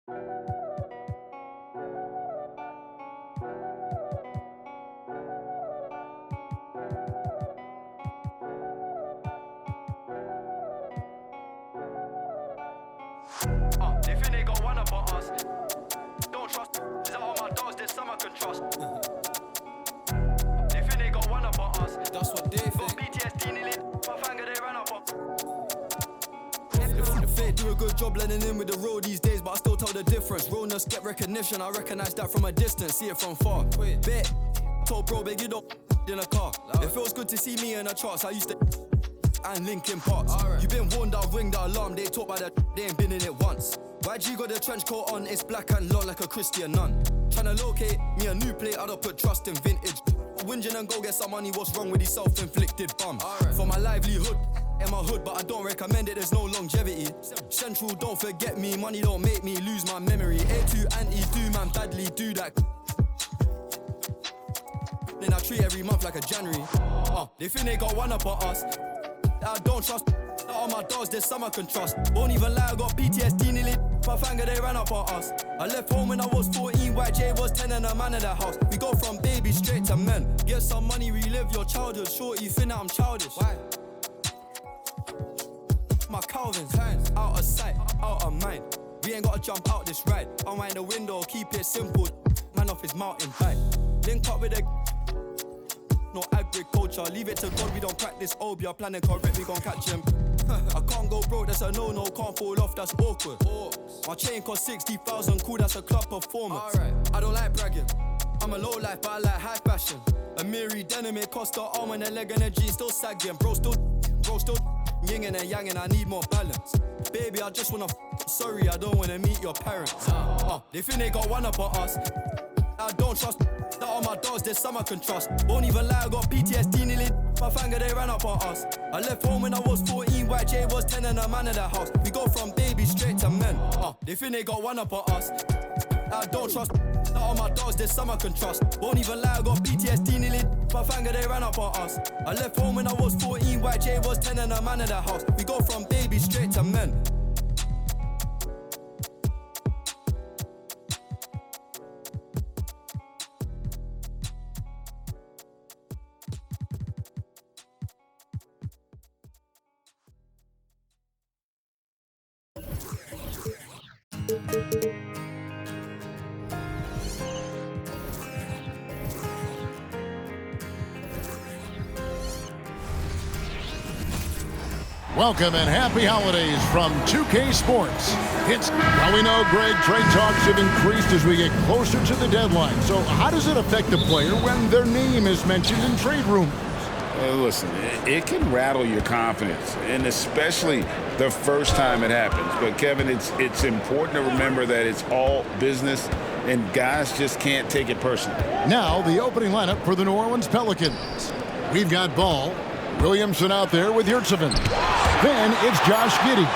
They think they got one up on us. Don't trust. Is that all my dogs? There's some I can trust. They think they got one up on us. That's what they think. Got PTSD nearly. My finger they ran up on. The fake do a good job blending in with the road these days, but I still tell the difference. Realness get recognition. I recognize that from a distance, see it from far. Bet. Told bro, big you don't in a car. It feels good to see me in the charts. I used to. And Linkin Parks. Right. You been warned, I'll ring the alarm. They talk about that, they ain't been in it once. YG got the trench coat on, it's black and long like a Christian nun. Tryna locate me a new plate, I don't put trust in vintage. Whinging and go get some money, what's wrong with these self-inflicted bums? Right. For my livelihood, in my hood, but I don't recommend it, there's no longevity. Central, don't forget me, money don't make me lose my memory. A2 anti-do, man, badly do that. Then I treat every month like a January. They think they got one up on us. I don't trust. All my dogs, there's some I can trust. Won't even lie, I got PTSD nearly. My finger, they ran up on us. I left home when I was 14, YJ was 10 and a man in the house. We go from baby straight to men. Get some money, relive your childhood. Short, you think that I'm childish. Why? My Calvin's out of sight, out of mind. We ain't gotta jump out this ride. Unwind the window, keep it simple. Man off his mountain bike. Link up with a no agriculture, leave it to God, we don't practice obia. Planning correct, we gon' catch him. I can't go broke, that's a no-no, can't fall off, that's awkward. My chain cost 60,000, cool, that's a club performance. I don't like bragging, I'm a low life, but I like high fashion. A Miri denim, it cost an arm and a leg and a G, still sagging. Bro still yin and yang, I need more balance. Baby, I just wanna sorry, I don't wanna meet your parents. They think they got one up on us. I don't trust that all my dogs, there's some I can trust. Won't even lie, I got PTSD nearly. My finger, they ran up on us. I left home when I was 14, YJ was 10 and a man in the house. We go from baby straight to men. They think they got one up on us. I don't trust that all my dogs, there's some I can trust. Won't even lie, I got PTSD nearly. My finger, they ran up on us. I left home when I was 14, YJ was 10 and a man in the house. We go from baby straight to men. Welcome and happy holidays from 2K Sports. Well, we know, Greg, trade talks have increased as we get closer to the deadline. So how does it affect the player when their name is mentioned in trade rumors? Listen, it can rattle your confidence, and especially the first time it happens. But, Kevin, it's important to remember that it's all business, and guys just can't take it personally. Now, the opening lineup for the New Orleans Pelicans. We've got Ball, Williamson out there with Yurtseven. Then it's Josh Giddey.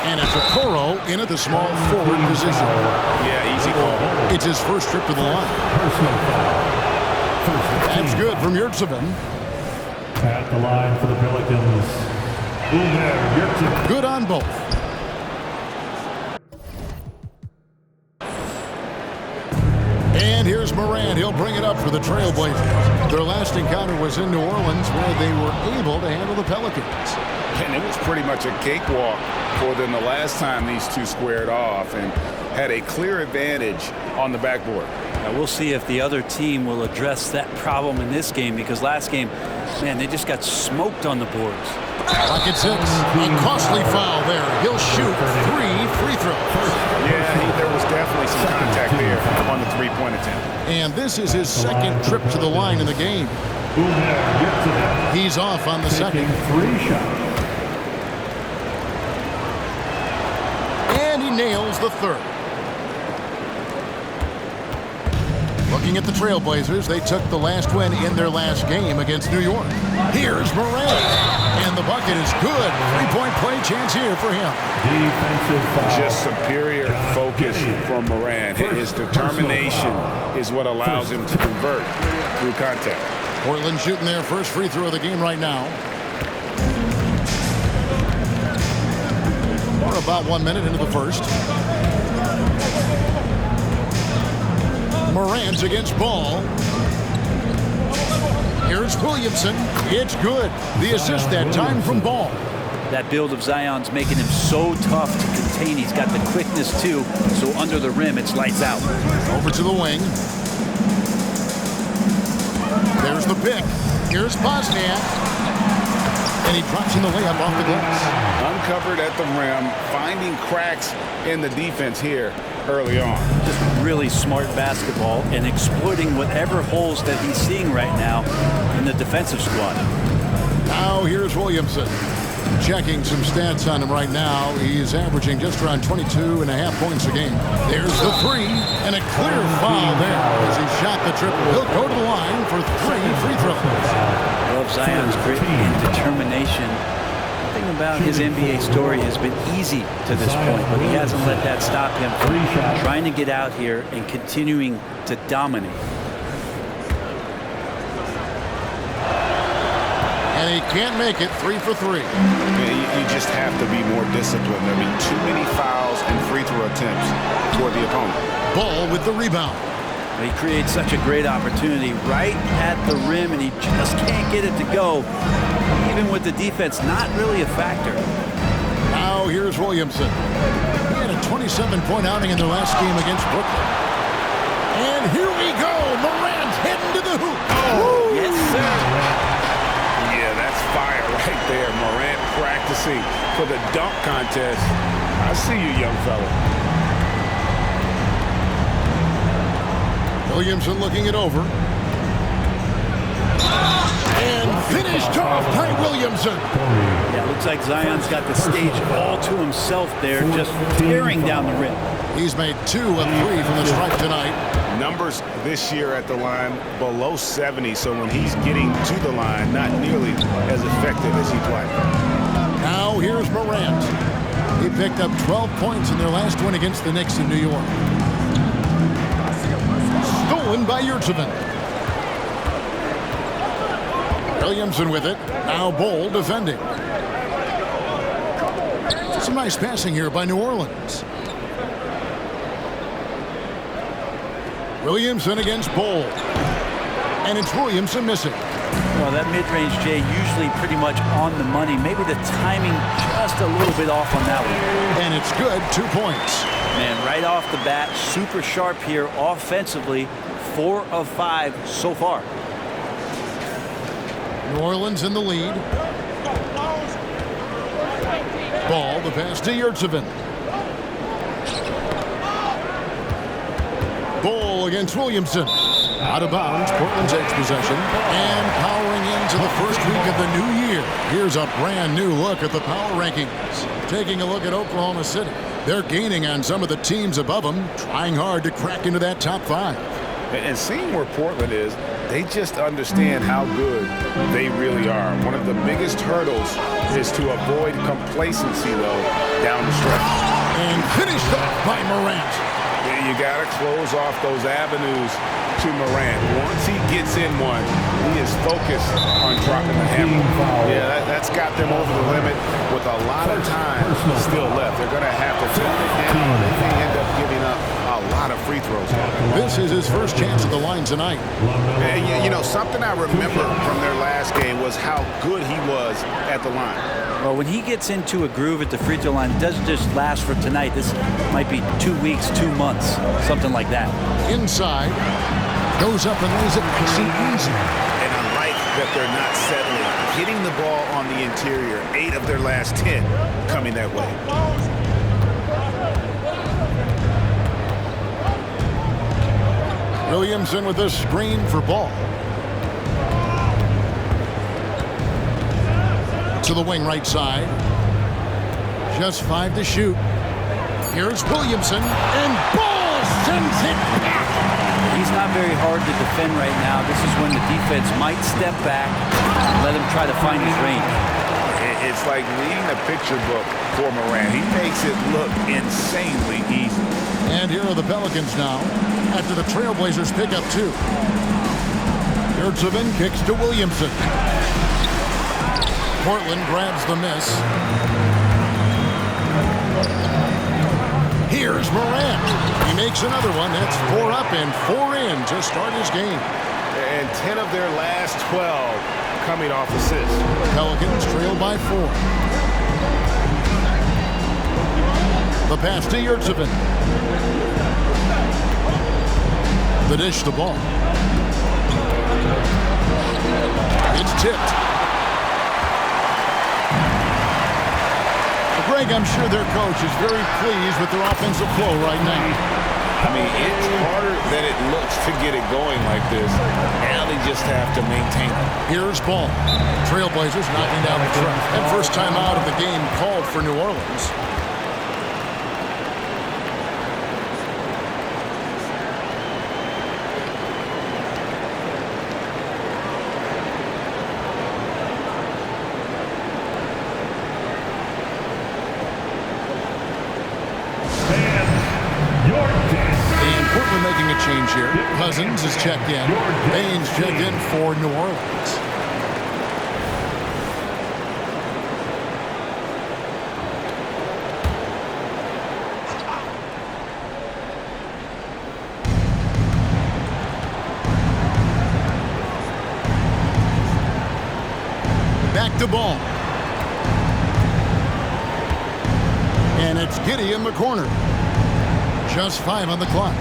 And it's Okoro in at the small forward position. Yeah, easy call. It's his first trip to the line. That's good from Yurtseven. At the line for the Pelicans, Yurtseven. Good on both. And here's Morant. He'll bring it up for the Trailblazers. Their last encounter was in New Orleans, where they were able to handle the Pelicans. And it was pretty much a cakewalk for them the last time these two squared off and had a clear advantage on the backboard. Now we'll see if the other team will address that problem in this game, because last game, man, they just got smoked on the boards. Rockets hits. A costly foul there. He'll shoot 3 free throws. Yeah, there was definitely some contact there on the three-point attempt. And this is his second trip to the line in the game. He's off on the second. Free shot. And he nails the third. Looking at the Trailblazers, they took the last win in their last game against New York. Here's Morant. And the bucket is good. Three-point play chance here for him. Defensive foul. Just superior focus from Morant. His determination is what allows him to convert through contact. Portland shooting their first free throw of the game right now. We're about 1 minute into the first. Morant against Ball. Here's Williamson. It's good. The assist that time from Ball. That build of Zion's making him so tough to contain. He's got the quickness too, so under the rim, it's lights out. Over to the wing. There's the pick. Here's Bosniak. And he drops in the layup off the glass. Uncovered at the rim, finding cracks in the defense here early on. Just really smart basketball and exploiting whatever holes that he's seeing right now in the defensive squad. Now here's Williamson. Checking some stats on him right now. He's averaging just around 22.5 points a game. There's the three, and a clear foul there as he shot the triple. He'll go to the line for 3 free throws. I love Zion's grit and determination. The thing about his NBA story has been easy to this point, but he hasn't let that stop him from trying to get out here and continuing to dominate. And he can't make it. 3 for 3. Yeah, you just have to be more disciplined. I mean, too many fouls and free throw attempts toward the opponent. Ball with the rebound. He creates such a great opportunity right at the rim, and he just can't get it to go, even with the defense not really a factor. Now here's Williamson. He had a 27-point outing in their last game against Brooklyn. And here we go. Morant heading to the hoop. Oh, yes, sir. Yeah, that's fire right there. Morant practicing for the dunk contest. I see you, young fella. Williamson looking it over. And finished off by Williamson. Yeah, looks like Zion's got the stage all to himself there, just tearing down the rim. He's made 2 of 3 from the stripe tonight. Numbers this year at the line below 70, so when he's getting to the line, not nearly as effective as he played. Now here's Morant. He picked up 12 points in their last win against the Knicks in New York. Stolen by Yurtseven. Williamson with it. Now Ball defending. Some nice passing here by New Orleans. Williamson against Ball. And it's Williamson missing. Well, that mid-range, Jay, usually pretty much on the money. Maybe the timing just a little bit off on that one. And it's good. 2 points. Man, right off the bat, super sharp here offensively. 4 of 5 so far. New Orleans in the lead. Ball, the pass to Yurtseven. Ball against Williamson. Out of bounds, Portland's edge possession. And powering into the first week of the new year. Here's a brand new look at the power rankings. Taking a look at Oklahoma City. They're gaining on some of the teams above them, trying hard to crack into that top 5. And seeing where Portland is, they just understand how good they really are. One of the biggest hurdles is to avoid complacency, though, down the stretch. And finished off by Morant. You got to close off those avenues to Morant. Once he gets in one, he is focused on dropping the hammer. Yeah, that's got them over the limit with a lot of time still left. They're going to have to take the hammer. They may end up giving up a lot of free throws. This is his first chance at the line tonight. And, you know, something I remember from their last game was how good he was at the line. Well, when he gets into a groove at the free throw line, it doesn't just last for tonight. This might be 2 weeks, 2 months, something like that. Inside, goes up and lays it nice and easy. And I like that they're not settling. Hitting the ball on the interior, 8 of their last 10 coming that way. Williamson with this screen for Ball. To the wing right side. Just 5 to shoot. Here's Williamson, and Ball sends it back. He's not very hard to defend right now. This is when the defense might step back and let him try to find his range. It's like reading a picture book for Morant. He makes it look insanely easy. And here are the Pelicans now, after the Trailblazers pick up 2. Yurtseven kicks to Williamson. Portland grabs the miss. Here's Morant. He makes another one. That's 4 up and 4 in to start his game. And 10 of their last 12 coming off assists. Pelicans trail by 4. The pass to Yurtseven. The dish to Ball. It's tipped. Greg, I'm sure their coach is very pleased with their offensive flow right now. I mean, it's harder than it looks to get it going like this. Now they just have to maintain it. Here's Ball. Trailblazers knocking down the truck. And first time out of the game called for New Orleans. Change here. Cousins is checked in. Baines checked in for New Orleans. Back to Ball. And it's Giddey in the corner. Just 5 on the clock.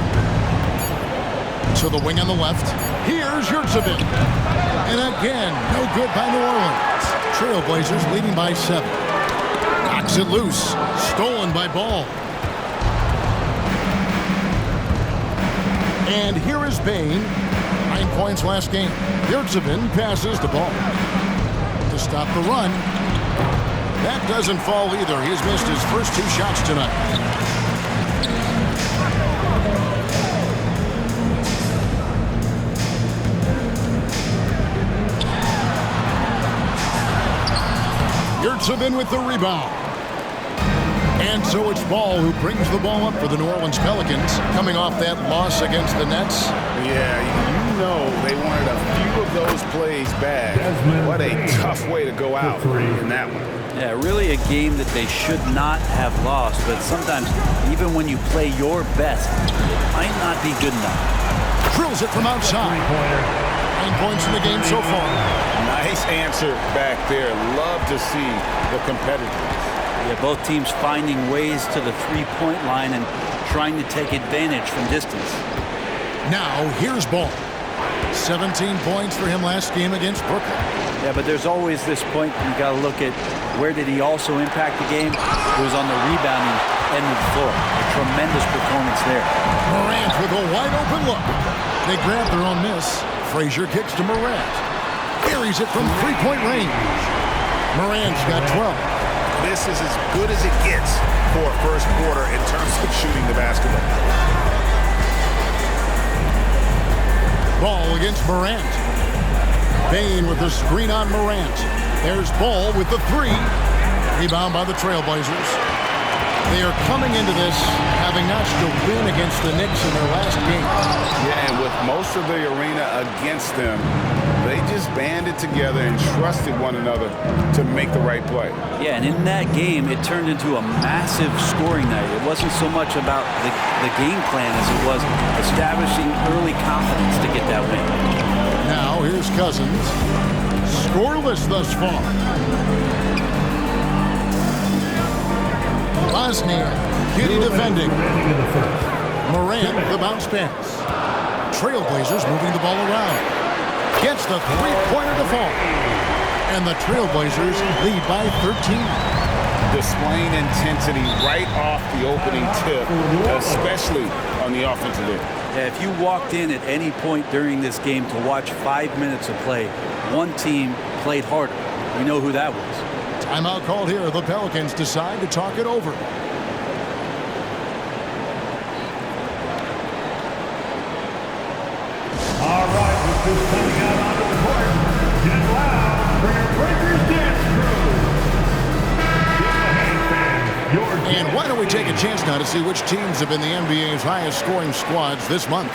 To the wing on the left. Here's Yurtseven. And again, no good by New Orleans. Trailblazers leading by 7. Knocks it loose. Stolen by Ball. And here is Bane. 9 points last game. Yurtseven passes the Ball. To stop the run. That doesn't fall either. He's missed his first 2 shots tonight. Yurtseven with the rebound. And so it's Ball who brings the ball up for the New Orleans Pelicans, coming off that loss against the Nets. Yeah, you know they wanted a few of those plays back. What a tough way to go out in that one. Yeah, really a game that they should not have lost, but sometimes even when you play your best, it might not be good enough. Drills it from outside. 9 points in the game so far. Nice answer back there. Love to see the competitiveness. Yeah, both teams finding ways to the three-point line and trying to take advantage from distance. Now, here's Ball. 17 points for him last game against Brooklyn. Yeah, but there's always this point you got to look at where did he also impact the game? It was on the rebounding end of the floor. A tremendous performance there. Morant with a wide-open look. They grab their own miss. Frazier kicks to Morant. Buries it from three-point range. Morant's got 12. This is as good as it gets for a first quarter in terms of shooting the basketball. Ball against Morant. Bane with the screen on Morant. There's Ball with the 3. Rebound by the Trailblazers. They are coming into this having notched a win against the Knicks in their last game. Yeah, and with most of the arena against them, they just banded together and trusted one another to make the right play. Yeah, and in that game, it turned into a massive scoring night. It wasn't so much about the game plan as it was establishing early confidence to get that win. Now, here's Cousins. Scoreless thus far. Bosnia, Giddey defending. Morant, the bounce pass. Trailblazers moving the ball around. Gets the three-pointer to fall. And the Trailblazers lead by 13. Displaying intensity right off the opening tip, especially on the offensive end. Yeah, if you walked in at any point during this game to watch 5 minutes of play, one team played harder. We know who that was. Timeout called here. The Pelicans decide to talk it over. All right, with this coming out onto the court, get loud for your Breakers dance crew. And why don't we take a chance now to see which teams have been the NBA's highest scoring squads this month.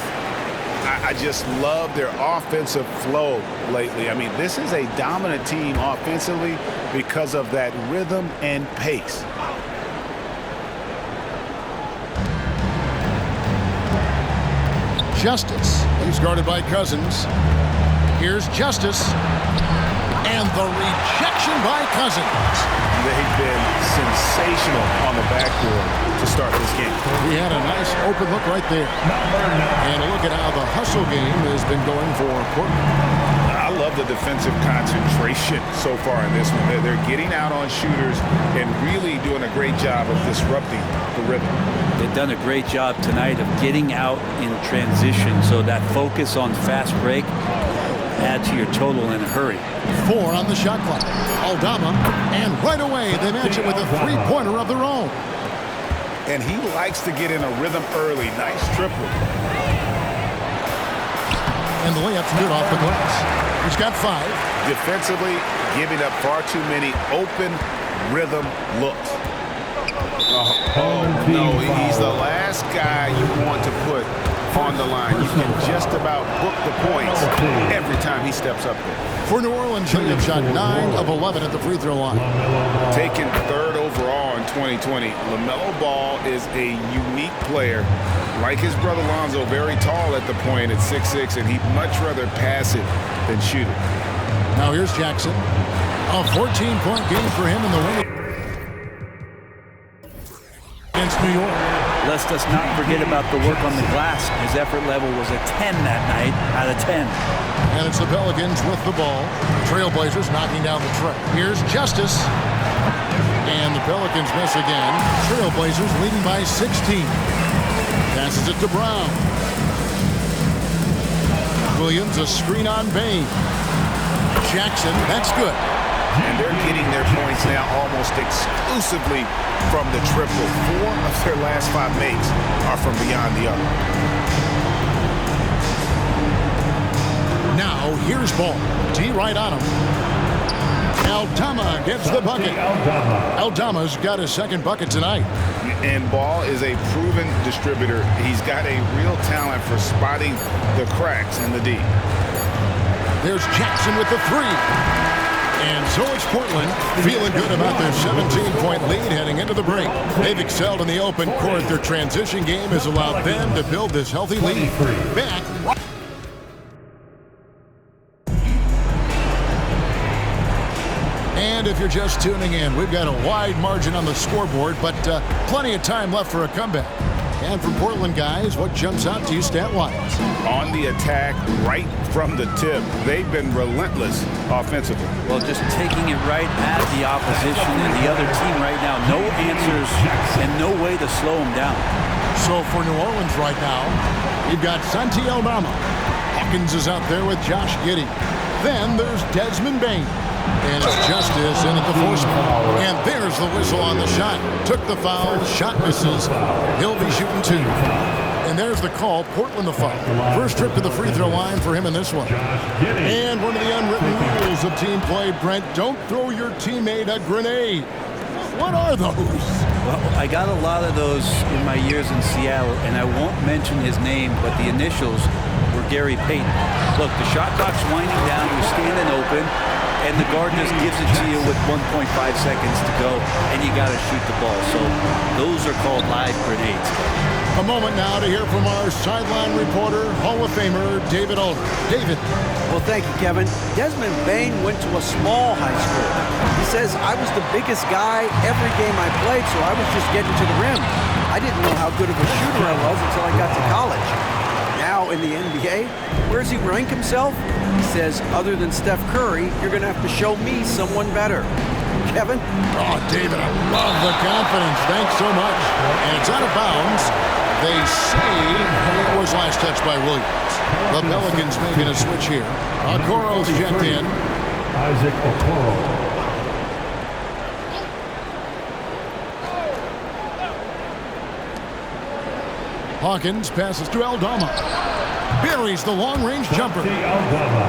I just love their offensive flow lately. I mean, this is a dominant team offensively because of that rhythm and pace. Justice. He's guarded by Cousins. Here's Justice. And the rejection by Cousins. They've been sensational on the backboard to start this game. He had a nice open look right there. And look at how the hustle game has been going for Portland. I love the defensive concentration so far in this one. They're getting out on shooters and really doing a great job of disrupting the rhythm. They've done a great job tonight of getting out in transition, so that focus on fast break, add to your total in a hurry. 4 on the shot clock. Aldama, and right away they match it with a three-pointer of their own. And he likes to get in a rhythm early. Nice triple. And the layup's good off the glass. He's got 5. Defensively, giving up far too many open rhythm looks. Oh, no, he's the last guy you want to put on the line. You can just about book the points every time he steps up there. For New Orleans, they have shot 9 of 11 at the free throw line. Taken 3rd overall in 2020, LaMelo Ball is a unique player. Like his brother Lonzo, very tall at the point at 6'6", and he'd much rather pass it than shoot it. Now here's Jackson. A 14-point game for him in the win against New York. Lest us not forget about the work on the glass. His effort level was a 10 that night out of 10. And it's the Pelicans with the ball. Trailblazers knocking down the tray. Here's Justice. And the Pelicans miss again. Trailblazers leading by 16. Passes it to Brown. Williams, a screen on Bain. Jackson, that's good. And they're getting their points now almost exclusively from the triple. 4 of their last 5 makes are from beyond the arc. Now, here's Ball. D right on him. Aldama gets the bucket. Aldama's got his second bucket tonight. And Ball is a proven distributor. He's got a real talent for spotting the cracks in the D. There's Jackson with the 3. And so it's Portland feeling good about their 17-point lead heading into the break. They've excelled in the open court. Their transition game has allowed them to build this healthy lead. Back. And if you're just tuning in, we've got a wide margin on the scoreboard, but plenty of time left for a comeback. And for Portland guys, what jumps out to you stat-wise? On the attack, right from the tip, they've been relentless offensively. Well, just taking it right at the opposition and the other team right now. No answers and no way to slow them down. So for New Orleans right now, you've got Santi Aldama. Hawkins is out there with Josh Giddey. Then there's Desmond Bain. And it's Justice in at the force. And there's the whistle on the shot. Took the foul. Shot misses. He'll be shooting 2. And there's the call. Portland the foul. First trip to the free throw line for him in this one. And one of the unwritten rules of team play, Brent, don't throw your teammate a grenade. What are those? Well, I got a lot of those in my years in Seattle, and I won't mention his name, but the initials were Gary Payton. Look, the shot clock's winding down. You're standing open. And the guard just gives it to you with 1.5 seconds to go, and you got to shoot the ball. So those are called live grenades. A moment now to hear from our sideline reporter, Hall of Famer David Aldridge. David. Well, thank you, Kevin. Desmond Bain went to a small high school. He says, I was the biggest guy every game I played, so I was just getting to the rim. I didn't know how good of a shooter I was until I got to college. Now in the NBA, where does he rank himself? He says, other than Steph Curry, you're going to have to show me someone better. Kevin? Oh, David, I love the confidence. Thanks so much. And it's out of bounds. They say it was last touched by Williams. The Pelicans making a switch here. Okoro's checked in. Isaac Okoro. Hawkins passes to Aldama. Buries the long-range jumper.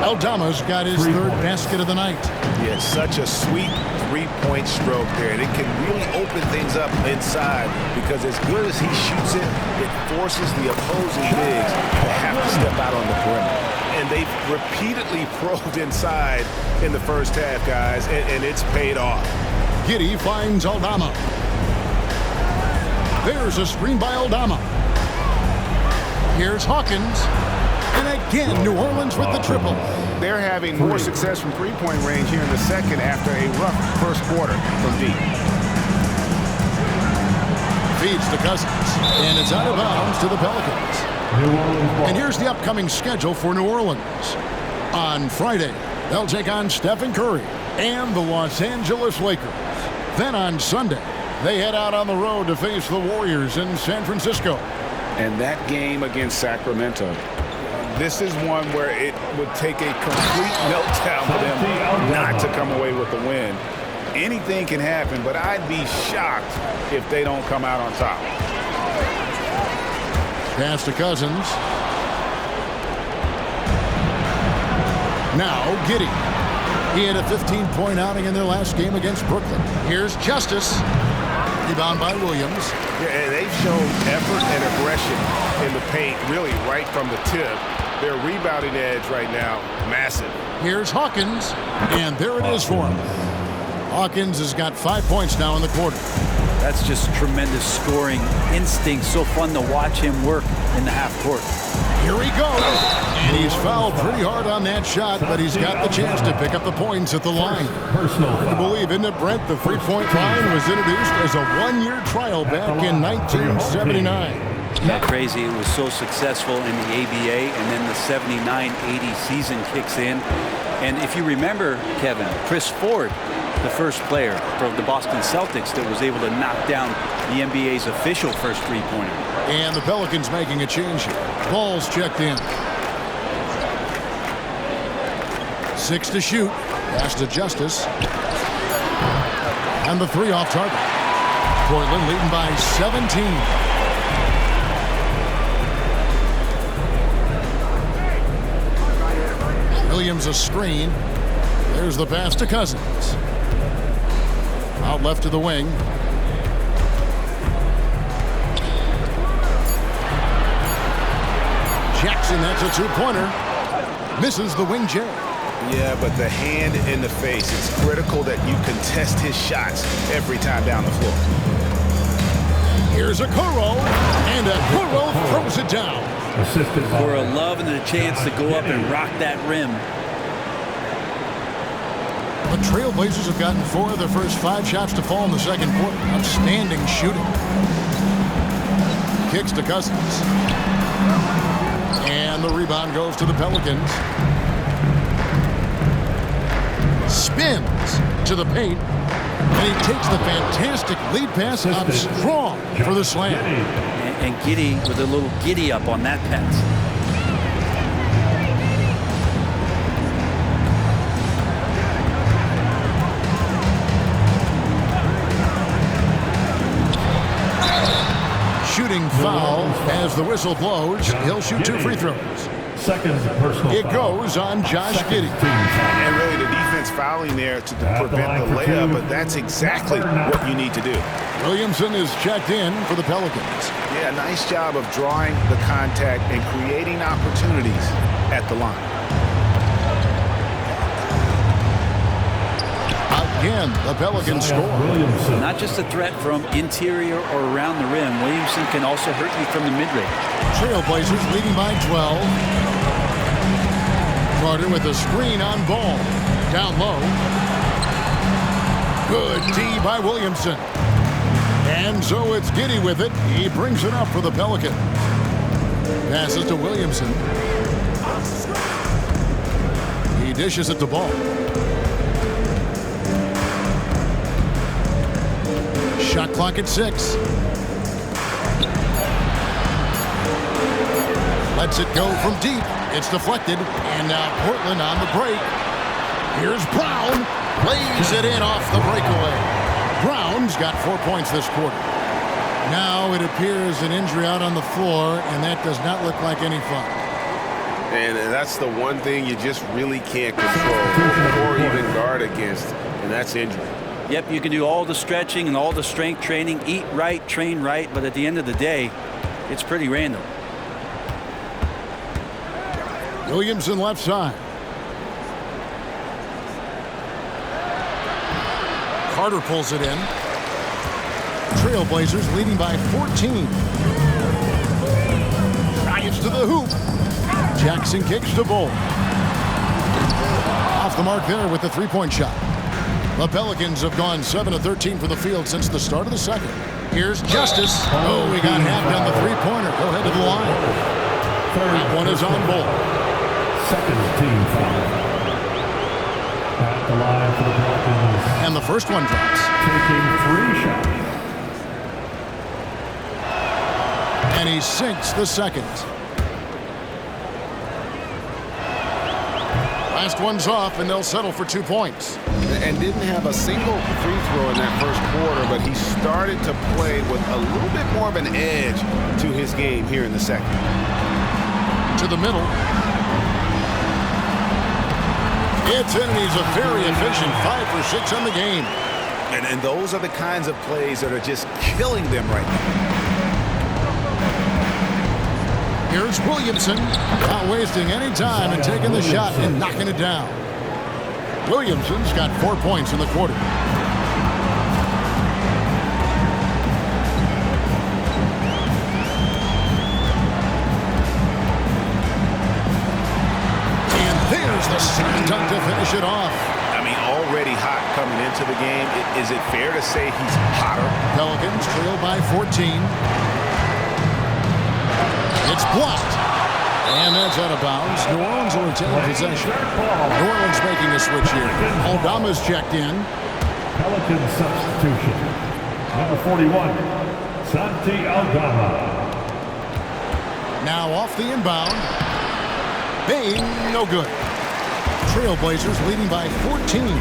Aldama's got his 3rd basket of the night. Yeah, such a sweet 3-point stroke there. And it can really open things up inside because as good as he shoots it, it forces the opposing bigs to have to step out on the perimeter. And they've repeatedly probed inside in the first half, guys, and it's paid off. Giddey finds Aldama. There's a screen by Aldama. Here's Hawkins. And again, New Orleans with the triple. They're having more success from three-point range here in the second after a rough first quarter from deep. Feeds to Cousins. And it's out of bounds to the Pelicans. And here's the upcoming schedule for New Orleans. On Friday, they'll take on Stephen Curry and the Los Angeles Lakers. Then on Sunday, they head out on the road to face the Warriors in San Francisco. And that game against Sacramento, this is one where it would take a complete meltdown for them not to come away with the win. Anything can happen, but I'd be shocked if they don't come out on top. Pass to Cousins. Now Giddey. He had a 15-point outing in their last game against Brooklyn. Here's Justice. Rebound by Williams. Yeah, and they've shown effort and aggression in the paint, really right from the tip. Their rebounding edge right now, massive. Here's Hawkins, and there it is for him. Hawkins has got 5 points now in the quarter. That's just tremendous scoring instinct. So fun to watch him work in the half court. Here he goes. And he's fouled pretty hard on that shot, but he's got the chance to pick up the points at the line. I believe, isn't it, Brent, the three-point line was introduced as a one-year trial back in 1979. Yeah, crazy. It was so successful in the ABA, and then the 79-80 season kicks in. And if you remember, Kevin, Chris Ford, the first player from the Boston Celtics that was able to knock down the NBA's official first three-pointer. And the Pelicans making a change here. Ball's checked in. 6 to shoot. Pass to Justice. And the three off target. Portland leading by 17. Williams a screen. There's the pass to Cousins. Out left to the wing. Jackson, that's a two-pointer. Misses the wing J. Yeah, but the hand in the face. It's critical that you contest his shots every time down the floor. Here's a Okoro, and Okoro throws it down. For a love and a chance to go up and rock that rim. The Trailblazers have gotten 4 of their first 5 shots to fall in the second quarter. Outstanding shooting. Kicks to Cousins. And the rebound goes to the Pelicans. Spins to the paint. And he takes the fantastic lead pass up strong for the slam. And Giddey with a little giddy up on that pass. Shooting foul as the whistle blows. He'll shoot 2 free throws. Second personal It foul. goes on Josh Giddey. And really the defense fouling there to prevent the layup, but that's exactly what you need to do. Williamson is checked in for the Pelicans. Yeah, nice job of drawing the contact and creating opportunities at the line. Again, the Pelicans score. Williamson. Not just a threat from interior or around the rim. Williamson can also hurt you from the mid-range. Trailblazers leading by 12. Carter with a screen on Ball. Down low. Good D by Williamson. And so it's Giddey with it. He brings it up for the Pelicans. Passes to Williamson. He dishes it to Ball. Shot clock at 6. Lets it go from deep. It's deflected. And now Portland on the break. Here's Brown. Lays it in off the breakaway. Brown's got 4 points this quarter. Now it appears an injury out on the floor, and that does not look like any fun. And that's the one thing you just really can't control or even guard against, and that's injury. Yep, you can do all the stretching and all the strength training, eat right, train right, but at the end of the day, it's pretty random. Williamson left side. Carter pulls it in. Trailblazers leading by 14. Drives to to the hoop. Jackson kicks to Bull. Off the mark there with the three-point shot. The Pelicans have gone 7 of 13 from the field since the start of the second. Here's Justice. Oh, he got half down the three-pointer. Go ahead to the line. That one is on Bull. Second team foul. At the line for the Pelicans. And the first one drops. Taking 3 shots. And he sinks the second. Last one's off, and they'll settle for 2 points. And didn't have a single free throw in that first quarter, but he started to play with a little bit more of an edge to his game here in the second. To the middle. It's in, and he's a very efficient 5 for 6 on the game. And those are the kinds of plays that are just killing them right now. Here's Williamson, not wasting any time and taking the shot and knocking it down. Williamson's got 4 points in the quarter. And there's the slam dunk to finish it off. I mean, already hot coming into the game. Is it fair to say he's hotter? Pelicans trail by 14. It's blocked. And that's out of bounds. New Orleans will retain possession. New Orleans making a switch here. Aldama's checked in. Pelican substitution. Number 41, Santi Aldama. Now off the inbound. Bang, no good. Trailblazers leading by 14.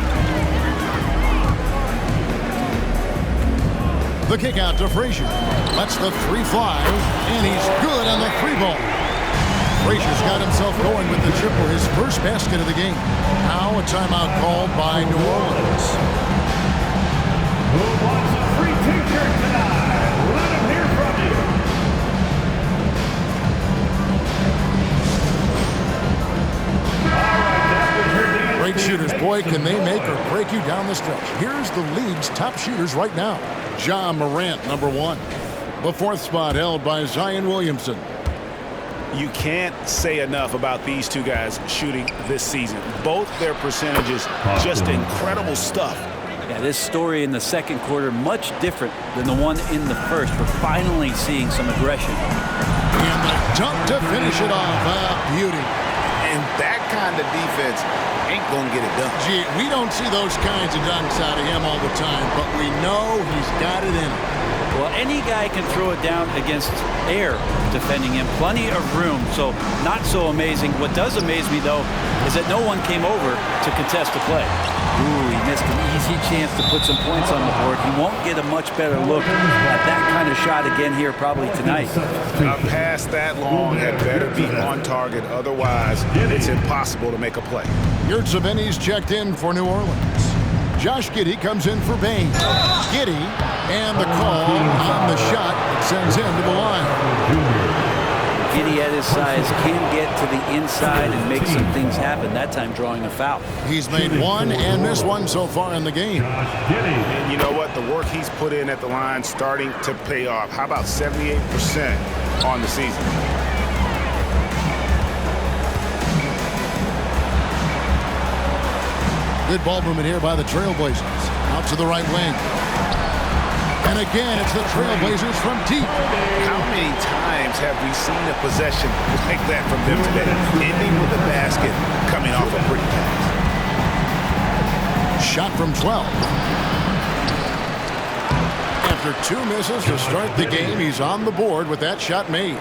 The kick out to Frazier. Lets the three fly, and he's good on the three ball. Frazier's got himself going with the triple, his first basket of the game. Now a timeout called by New Orleans. Who wants a free t-shirt tonight? Let him hear from you. Great shooters, boy, can they make or break you down the stretch. Here's the league's top shooters right now. Ja Morant, number 1. The 4th spot held by Zion Williamson. You can't say enough about these two guys shooting this season. Both their percentages, just incredible stuff. Yeah, this story in the second quarter, much different than the one in the first. We're finally seeing some aggression. And the dunk to finish it off. Beauty. And that kind of defense ain't gonna get it done. Gee, we don't see those kinds of dunks out of him all the time, but we know he's got it in him. Well, any guy can throw it down against air defending him. Plenty of room, so not so amazing. What does amaze me, though, is that no one came over to contest the play. Ooh, he missed an easy chance to put some points on the board. He won't get a much better look at that kind of shot again here probably tonight. A pass that long had better be on target. Otherwise, it's impossible to make a play. Yurtseven's checked in for New Orleans. Josh Giddey comes in for Bane. Giddey, and the call on the shot that sends him to the line. Giddey at his size can get to the inside and make some things happen, that time drawing a foul. He's made one and missed one so far in the game. And you know what? The work he's put in at the line starting to pay off. How about 78% on the season? Good ball movement here by the Trailblazers. Out to the right wing. And again, it's the Trailblazers from deep. How many times have we seen a possession like that from them today? Ending with a basket coming off a pretty pass. Shot from 12. After 2 misses to start the game, he's on the board with that shot made.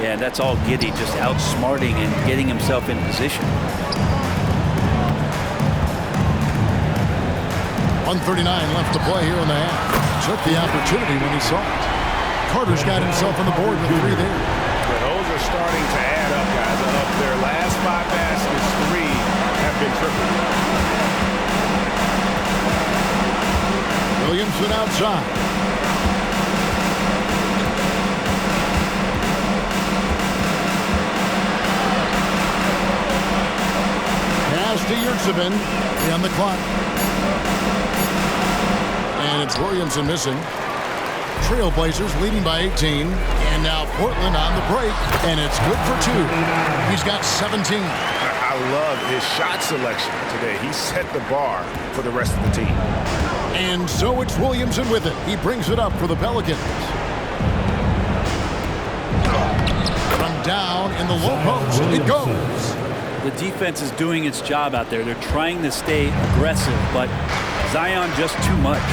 Yeah, that's all Giddey, just outsmarting and getting himself in position. 1:39 left to play here in the half. Took the opportunity when he saw it. Carter's got himself on the board with 3 there. But those are starting to add up, guys. Up their last 5 baskets, 3 have been tripled. Williamson outside. Pass to Yurtseven on the clock. And it's Williamson missing. Trailblazers leading by 18. And now Portland on the break, and it's good for 2. He's got 17. I love his shot selection today. He set the bar for the rest of the team. And so it's Williamson with it. He brings it up for the Pelicans. From down in the low post, it goes. The defense is doing its job out there. They're trying to stay aggressive, but Zion just too much.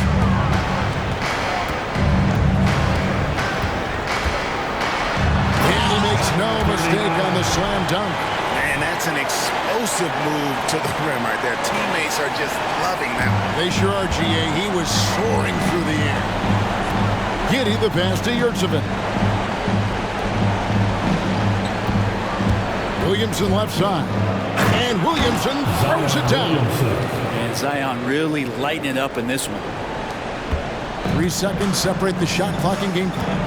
And he makes no mistake on the slam dunk. Man, that's an explosive move to the rim right there. Teammates are just loving that one. They sure are, GA. He was soaring through the air. Giddey the pass to Yurtseven. Williamson left side. And Williamson throws it down. And Zion really lighting it up in this one. 3 seconds separate the shot clock and game clock.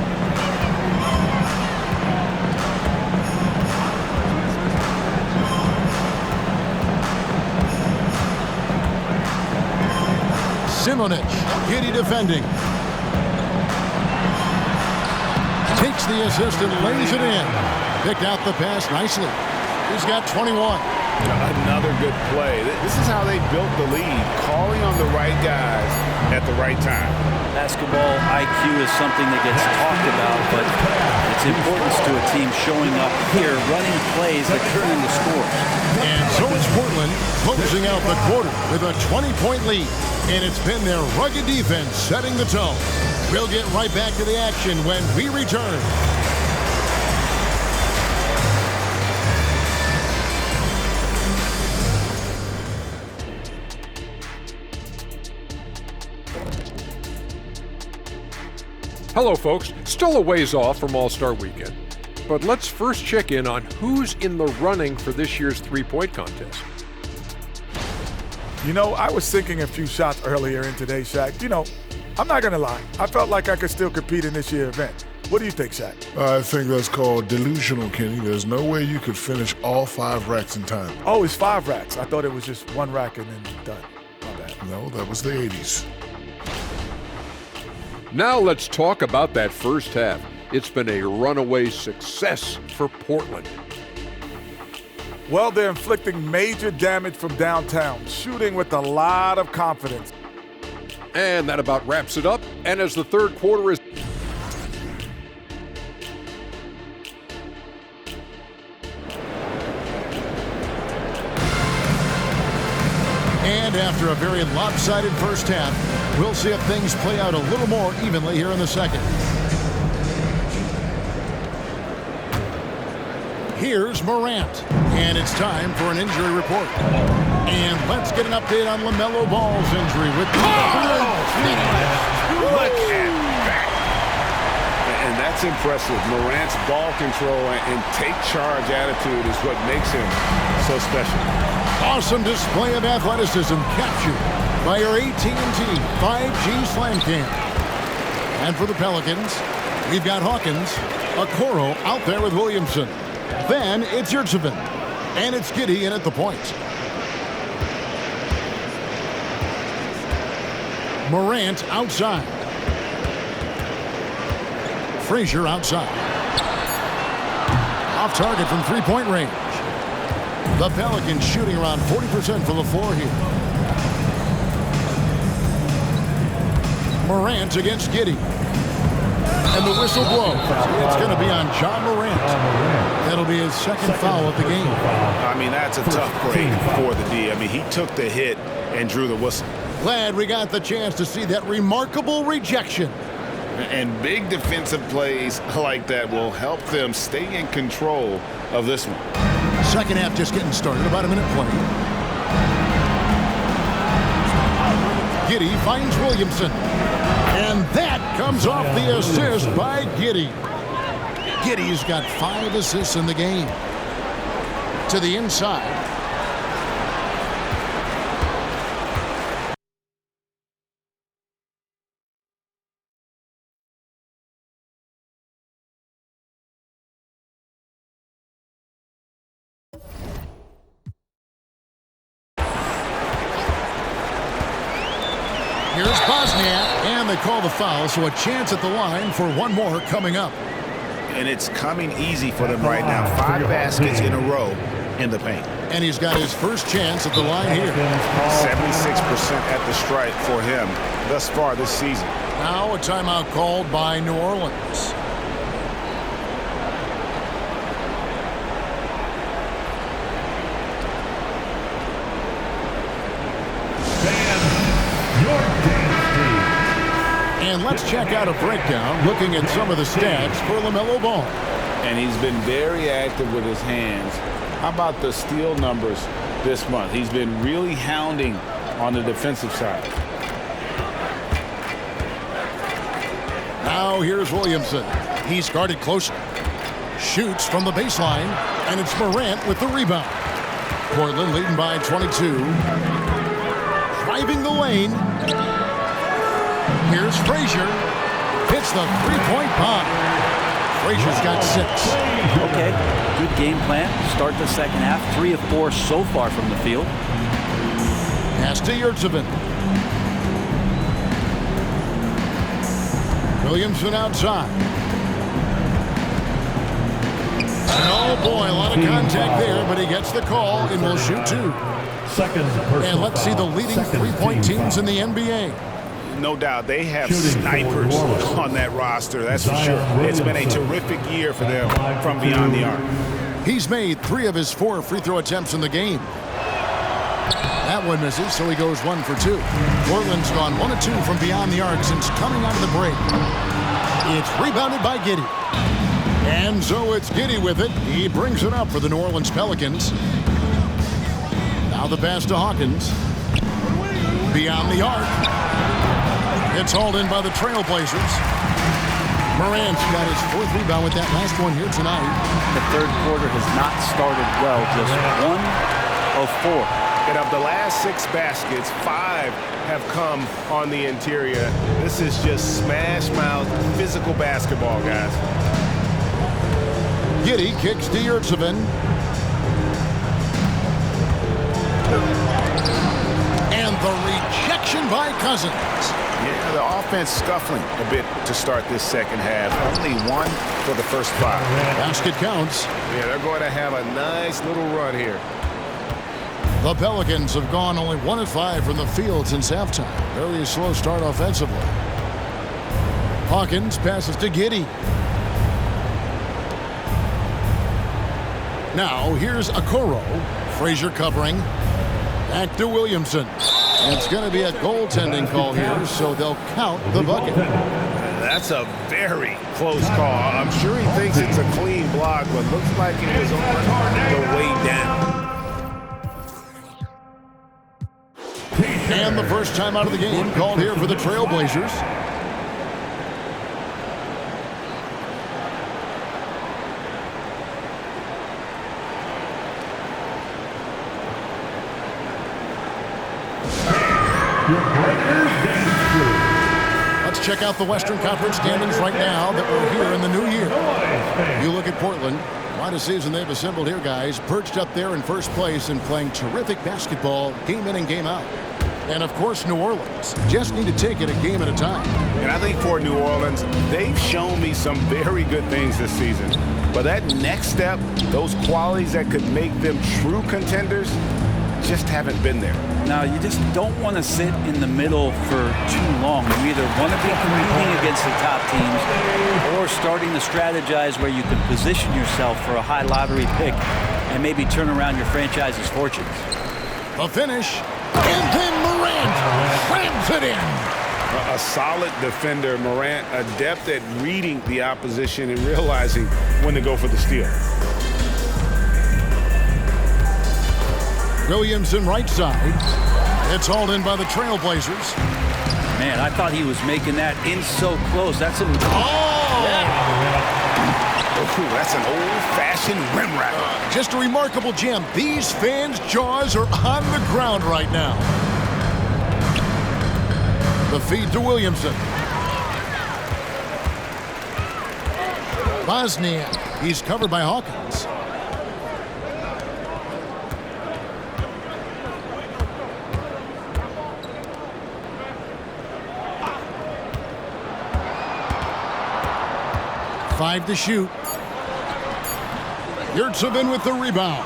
Simonic, Giddey defending. Takes the assist and lays it in. Picked out the pass nicely. He's got 21. Another good play. This is how they built the lead, calling on the right guys at the right time. Basketball IQ is something that gets talked about, but its importance to a team showing up here, running plays that turn into scores. And so it's Portland closing out the quarter with a 20-point lead. And it's been their rugged defense setting the tone. We'll get right back to the action when we return. Hello, folks. Still a ways off from All-Star Weekend, but let's first check in on who's in the running for this year's three-point contest. You know, I was sinking a few shots earlier in today's, Shaq. You know, I'm not going to lie. I felt like I could still compete in this year's event. What do you think, Shaq? I think that's called delusional, Kenny. There's no way you could finish all 5 racks in time. Oh, it's 5 racks. I thought it was just 1 rack and then done. My bad. No, that was the 80s. Now let's talk about that first half. It's been a runaway success for Portland. Well, they're inflicting major damage from downtown, shooting with a lot of confidence. And that about wraps it up. And as the third quarter is... And after a very lopsided first half, we'll see if things play out a little more evenly here in the second. Here's Morant, and it's time for an injury report. And let's get an update on LaMelo Ball's injury with Look at that. And that's impressive. Morant's ball control and take charge attitude is what makes him so special. Awesome display of athleticism captured by our AT&T 5G Slam Cam. And for the Pelicans, we've got Hawkins, Okoro out there with Williamson. Then it's Yurtseven, and it's Giddey in at the point. Morant outside. Frazier outside. Off target from three-point range. The Pelicans shooting around 40% from the floor here. Morant against Giddey. And the whistle blows. It's going to be on John Morant. That'll be his second foul of the game. I mean, that's a tough break for the D. I mean, he took the hit and drew the whistle. Glad we got the chance to see that remarkable rejection. And big defensive plays like that will help them stay in control of this one. Second half just getting started, about a minute 20. Giddey finds Williamson. And that comes off the assist by Giddey. Giddey's got 5 assists in the game. To the inside. Here's Bosniak, and the they call the foul, so a chance at the line for one more coming up. And it's coming easy for them right now. 5 baskets in a row in the paint. And he's got his first chance at the line here. 76% at the stripe for him thus far this season. Now a timeout called by New Orleans. And let's check out a breakdown looking at some of the stats for LaMelo Ball. And he's been very active with his hands. How about the steal numbers this month? He's been really hounding on the defensive side. Now here's Williamson. He's guarded closely. Shoots from the baseline, and it's Morant with the rebound. Portland leading by 22. Driving the lane. Here's Frazier. Hits the three-point bomb. Frazier's got 6. Okay, good game plan. Start the second half. 3 of 4 so far from the field. Pass to Yurtseven. Williamson outside. And oh boy, a lot of contact there, but he gets the call and will shoot 2. And let's see the leading three-point teams in the NBA. No doubt, they have snipers on that roster, that's for sure. It's been a terrific year for them from beyond the arc. He's made 3 of his 4 free throw attempts in the game. That one misses, so he goes 1 for 2. Portland's gone 1 of 2 from beyond the arc since coming out of the break. It's rebounded by Giddey. And so it's Giddey with it. He brings it up for the New Orleans Pelicans. Now the pass to Hawkins. Beyond the arc. It's hauled in by the Trailblazers. Morant's got his 4th rebound with that last one here tonight. The third quarter has not started well. Just 1 of 4. And of the last 6 baskets, 5 have come on the interior. This is just smash mouth physical basketball, guys. Giddey kicks to Yurtseven. And the rejection by Cousins. Yeah, the offense scuffling a bit to start this second half. Only 1 for the first 5. Basket counts. Yeah, they're going to have a nice little run here. The Pelicans have gone only 1 of 5 from the field since halftime. Very slow start offensively. Hawkins passes to Giddey. Now here's Okoro. Frazier covering. Back to Williamson. It's going to be a goaltending call here, so they'll count the bucket. That's a very close call. I'm sure he thinks it's a clean block, but looks like it was on the way down. And the first time out of the game called here for the Trailblazers. Let's check out the Western Conference standings right now that we're here in the new year. You look at Portland. Quite a season they've assembled here, guys. Perched up there in first place and playing terrific basketball game in and game out. And, of course, New Orleans. Just need to take it a game at a time. And I think for New Orleans, they've shown me some very good things this season. But that next step, those qualities that could make them true contenders, just haven't been there. Now, you just don't want to sit in the middle for too long. You either want to be competing against the top teams or starting to strategize where you can position yourself for a high lottery pick and maybe turn around your franchise's fortunes. A finish, and then Morant slams it in. A solid defender, Morant, adept at reading the opposition and realizing when to go for the steal. Williamson right side. It's hauled in by the Trailblazers. Man, I thought he was making that in so close. That's a... Ooh, that's an old-fashioned rim rattler. Just a remarkable gem. These fans' jaws are on the ground right now. The feed to Williamson. Bosniak. He's covered by Hawkins. 5 to shoot. Yurtseven with the rebound.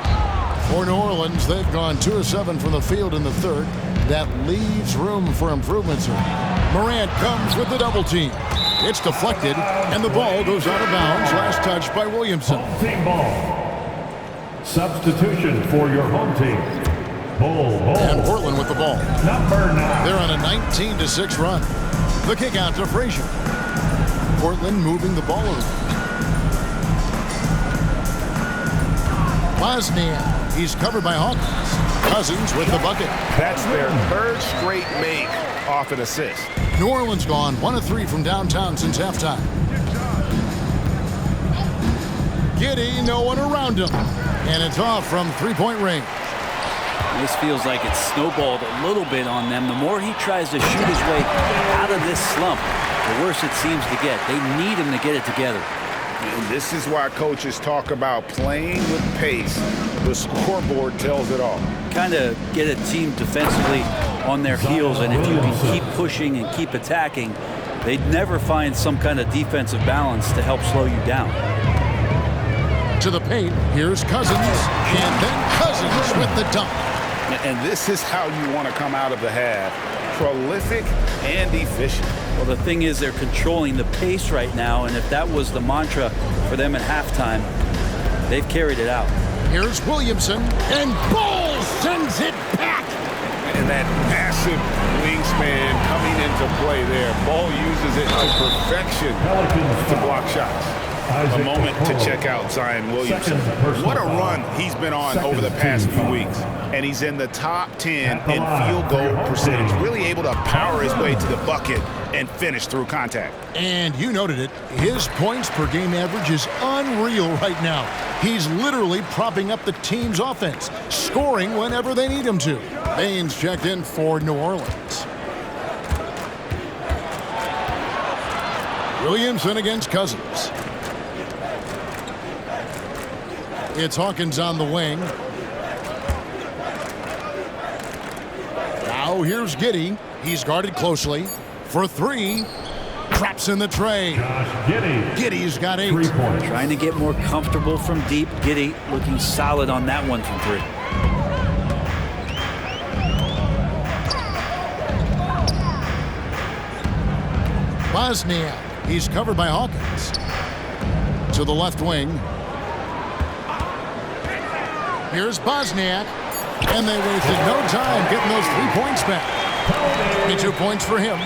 For New Orleans, they've gone 2 of 7 from the field in the third. That leaves room for improvements here. Morant comes with the double team. It's deflected, and the ball goes out of bounds. Last touch by Williamson. Home team ball. Substitution for your home team. Bol Bol. And Portland with the ball. Number 9. They're on a 19-6 run. The kick out to Frazier. Portland moving the ball around. Wozniak. He's covered by Hawkins. Cousins with the bucket. That's their third straight make off an assist. New Orleans gone 1 of 3 from downtown since halftime. Giddey, no one around him. And it's off from three-point range. This feels like it's snowballed a little bit on them. The more he tries to shoot his way out of this slump, the worse it seems to get. They need him to get it together. And this is why coaches talk about playing with pace. The scoreboard tells it all. Kind of get a team defensively on their heels, and if you can keep pushing and keep attacking, they'd never find some kind of defensive balance to help slow you down. To the paint, here's Cousins, and then Cousins with the dunk. And this is how you want to come out of the half. Prolific and efficient. Well, the thing is, they're controlling the pace right now, and if that was the mantra for them at halftime, they've carried it out. Here's Williamson, and Ball sends it back. And that massive wingspan coming into play there. Ball uses it to perfection to block shots. A moment to check out Zion Williamson. What a run he's been on over the past few weeks. And he's in the top 10 in field goal percentage. Really able to power his way to the bucket and finish through contact. And you noted it. His points per game average is unreal right now. He's literally propping up the team's offense, scoring whenever they need him to. Baines checked in for New Orleans. Williamson against Cousins. It's Hawkins on the wing. Now here's Giddey. He's guarded closely. For 3. Traps in the tray. Giddey's got 8. Trying to get more comfortable from deep. Giddey looking solid on that one from 3. Wozniak. He's covered by Hawkins. To the left wing. Here's Wozniak, and they wasted no time getting those 3 points back. 22 points for him.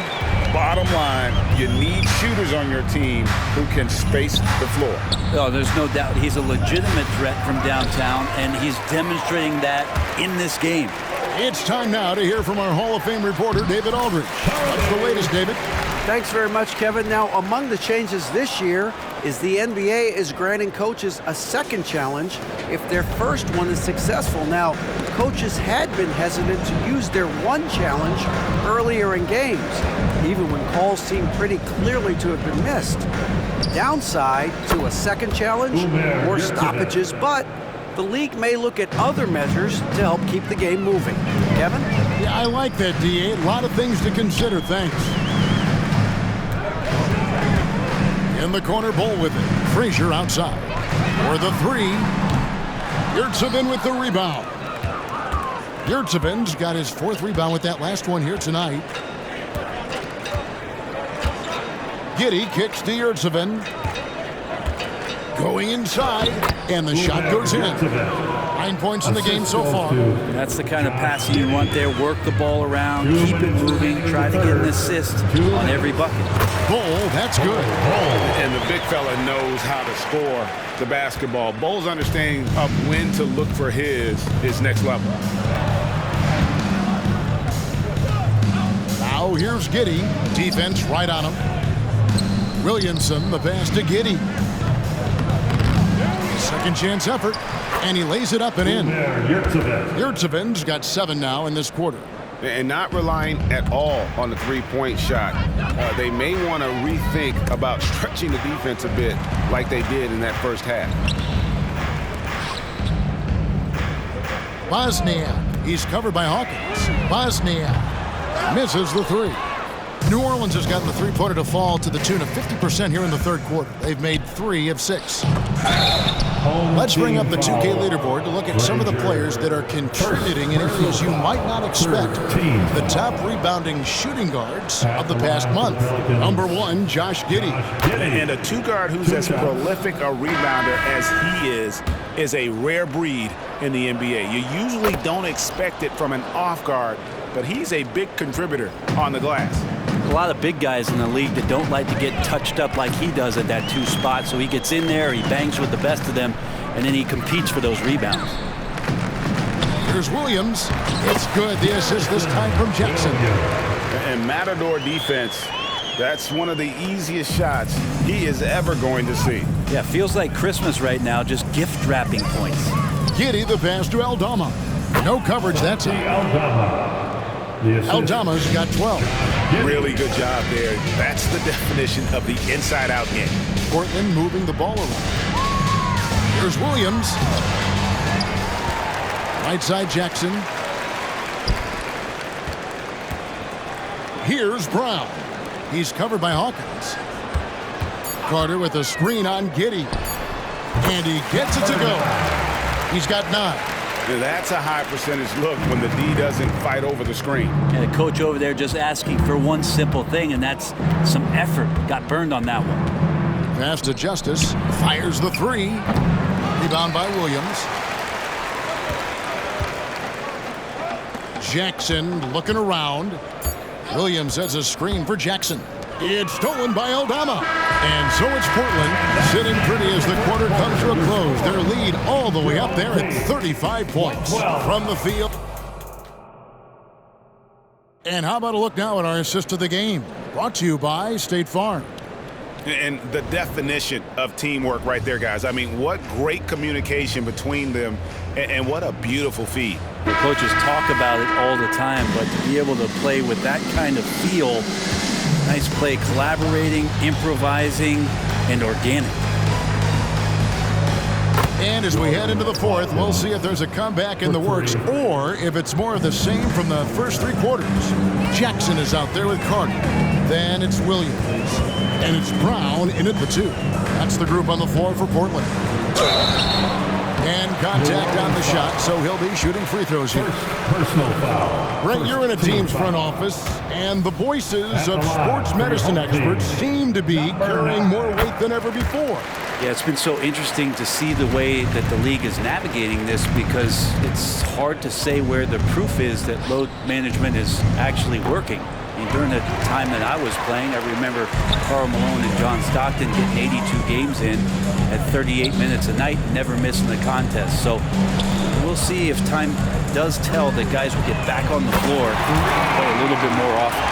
Bottom line, you need shooters on your team who can space the floor. Oh, there's no doubt he's a legitimate threat from downtown, and he's demonstrating that in this game. It's time now to hear from our Hall of Fame reporter, David Aldridge. What's the latest, David? Thanks very much, Kevin. Now, among the changes this year is the NBA is granting coaches a second challenge if their first one is successful. Now, coaches had been hesitant to use their one challenge earlier in games, even when calls seemed pretty clearly to have been missed. Downside to a second challenge, more stoppages, but the league may look at other measures to help keep the game moving. Kevin? Yeah, I like that, D.A. A lot of things to consider. Thanks. In the corner, Bol with it. Frazier outside. For the 3. Yurtseven with the rebound. Yurtseven's got his 4th rebound with that last one here tonight. Giddey kicks to Yurtseven. Going inside, and the shot goes in. 9 points in the game so far. That's the kind of passing you want there. Work the ball around, keep it moving, try to get an assist on every bucket. Bol, that's good. And the big fella knows how to score the basketball. Bol's understanding of when to look for his next level. Now here's Giddey. Defense right on him. Williamson, the pass to Giddey. Second chance effort, and he lays it up and in. Yurtseven's got 7 now in this quarter. And not relying at all on the three-point shot. They may want to rethink about stretching the defense a bit like they did in that first half. Wozniak, he's covered by Hawkins. Wozniak misses the 3. New Orleans has gotten the three-pointer to fall to the tune of 50% here in the third quarter. They've made 3 of 6. Let's bring up the 2K leaderboard to look at some of the players that are contributing in areas you might not expect. The top rebounding shooting guards of the past month. Number 1, Josh Giddey. And a 2-guard who's as prolific a rebounder as he is a rare breed in the NBA. You usually don't expect it from an off guard, but he's a big contributor on the glass. A lot of big guys in the league that don't like to get touched up like he does at that 2 spot. So he gets in there, he bangs with the best of them, and then he competes for those rebounds. Here's Williams. It's good. The assist this time from Jackson. And Matador defense, that's one of the easiest shots he is ever going to see. Yeah, feels like Christmas right now, just gift wrapping points. Giddey the pass to Aldama. No coverage that time. Aldama's got 12. Really good job there. That's the definition of the inside-out game. Portland moving the ball around. Here's Williams. Right side Jackson. Here's Brown. He's covered by Hawkins. Carter with a screen on Giddey. And he gets it to go. He's got 9. That's a high percentage look when the D doesn't fight over the screen. And the coach over there just asking for one simple thing, and that's some effort. Got burned on that one. Pass to Justice. Fires the 3. Rebound by Williams. Jackson looking around. Williams has a screen for Jackson. It's stolen by Aldama. And so it's Portland sitting pretty as the quarter comes to a close. Their lead all the way up there at 35 points from the field. And how about a look now at our assist of the game? Brought to you by State Farm. And the definition of teamwork right there, guys. I mean, what great communication between them, and what a beautiful feed. The coaches talk about it all the time, but to be able to play with that kind of feel, nice play, collaborating, improvising, and organic. And as we head into the fourth, we'll see if there's a comeback in the works or if it's more of the same from the first 3 quarters. Jackson is out there with Carter. Then it's Williams. And it's Brown in at the 2. That's the group on the floor for Portland. And contact on the shot, so he'll be shooting free throws here. Personal foul. Brent, you're in a team's front office, and the voices of sports medicine experts seem to be carrying more weight than ever before. Yeah, it's been so interesting to see the way that the league is navigating this, because it's hard to say where the proof is that load management is actually working. I mean, during the time that I was playing, I remember Karl Malone and John Stockton getting 82 games in at 38 minutes a night, never missing the contest. So we'll see if time does tell that guys will get back on the floor a little bit more often.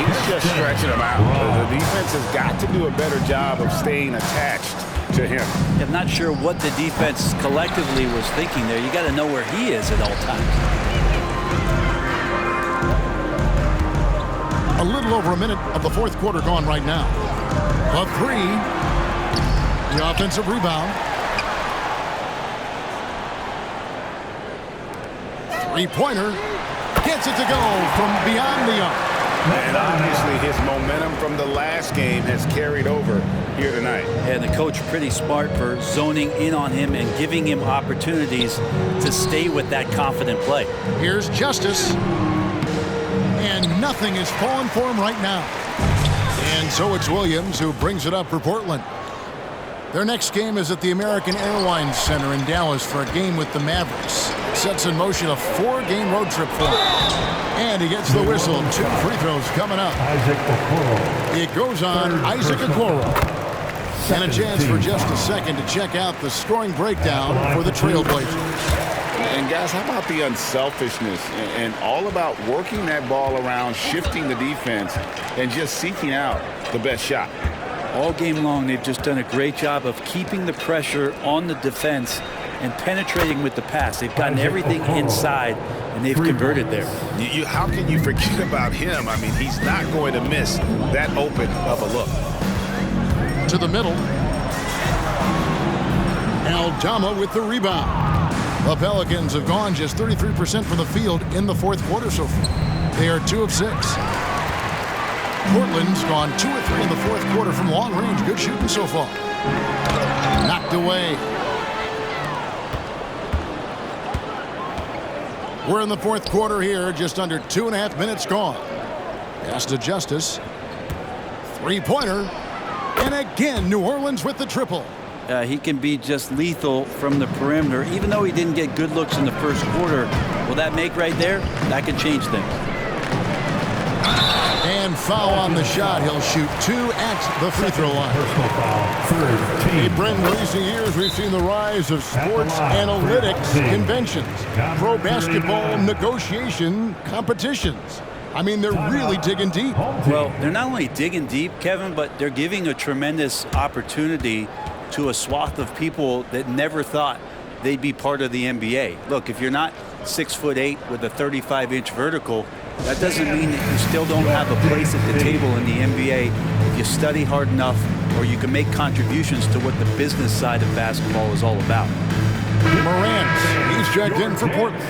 He's just stretching them out. The defense has got to do a better job of staying attached to him. I'm not sure what the defense collectively was thinking there. You got to know where he is at all times. A little over a minute of the fourth quarter gone right now. A 3. The offensive rebound. 3-pointer. Gets it to go from beyond the arc. And obviously his momentum from the last game has carried over here tonight. And the coach pretty smart for zoning in on him and giving him opportunities to stay with that confident play. Here's Justice. And nothing is falling for him right now. And so it's Williams who brings it up for Portland. Their next game is at the American Airlines Center in Dallas for a game with the Mavericks. Sets in motion a 4-game road trip for him. And he gets the whistle. 2 free throws coming up. Isaac Okoro. It goes on Isaac Okoro. And a chance for just a second to check out the scoring breakdown for the Trailblazers. And guys, how about the unselfishness and all about working that ball around, shifting the defense, and just seeking out the best shot? All game long, they've just done a great job of keeping the pressure on the defense and penetrating with the pass. They've gotten everything inside, and they've converted there. How can you forget about him? I mean, he's not going to miss that open of a look. To the middle. Aldama with the rebound. The Pelicans have gone just 33% from the field in the fourth quarter so far. They are 2 of 6. Portland's gone 2 of 3 in the fourth quarter from long range. Good shooting so far. Knocked away. We're in the fourth quarter here, just under 2.5 minutes gone. Pass to Justice. Three-pointer. And again, New Orleans with the triple. He can be just lethal from the perimeter. Even though he didn't get good looks in the first quarter, will that make right there? That can change things. And foul on the shot. He'll shoot 2 at the free throw line. Hey, Brent, in recent years, we've seen the rise of sports analytics conventions, pro basketball negotiation competitions. I mean, they're really digging deep. Well, they're not only digging deep, Kevin, but they're giving a tremendous opportunity to a swath of people that never thought they'd be part of the NBA. Look, if you're not 6'8" with a 35-inch vertical, that doesn't mean that you still don't have a place at the table in the NBA if you study hard enough, or you can make contributions to what the business side of basketball is all about. Morant, he's checked in for Portland.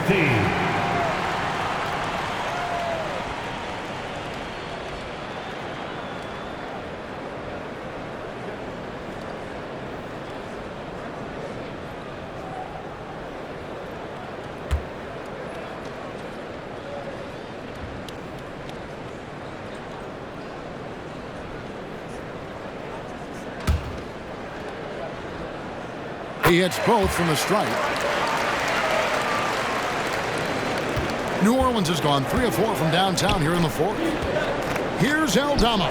He hits both from the stripe. New Orleans has gone 3 of 4 from downtown here in the fourth. Here's Aldama.